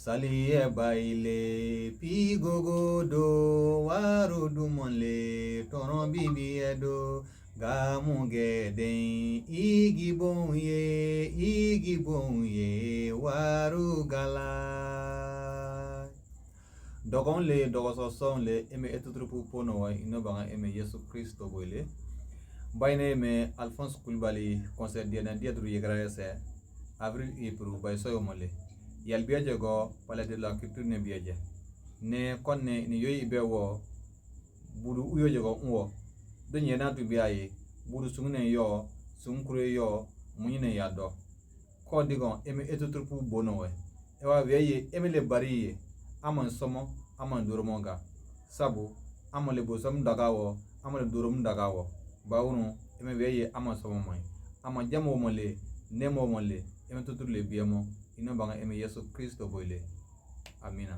Saliye baile pi gogo do waru dumonle tono bibi edo gamu geden igi bonye waru gala dogon le dogoso son le eme etutrupu pono wa ino banga eme Yesu Kristo boile bayne me Alphonse Koulibaly concert diana diadru yegrase avril April bay soyo mole yal biaje go palais de la culture ne biaje ne konne ni yoyi bewo budu uyoje go nwo donye na tu biaye budu sungne yo sunkure yo munyine yado ko digon eme etutrupu bono we ewa weye eme le bariye amon somo amon duromonga sabu amon le bosom dagawo amon le durom dagawo bawunu eme weye amon somo moy amon jamo mole nemo mole eme tutur le biemo ino banga eme Yesu Kristo boile amina.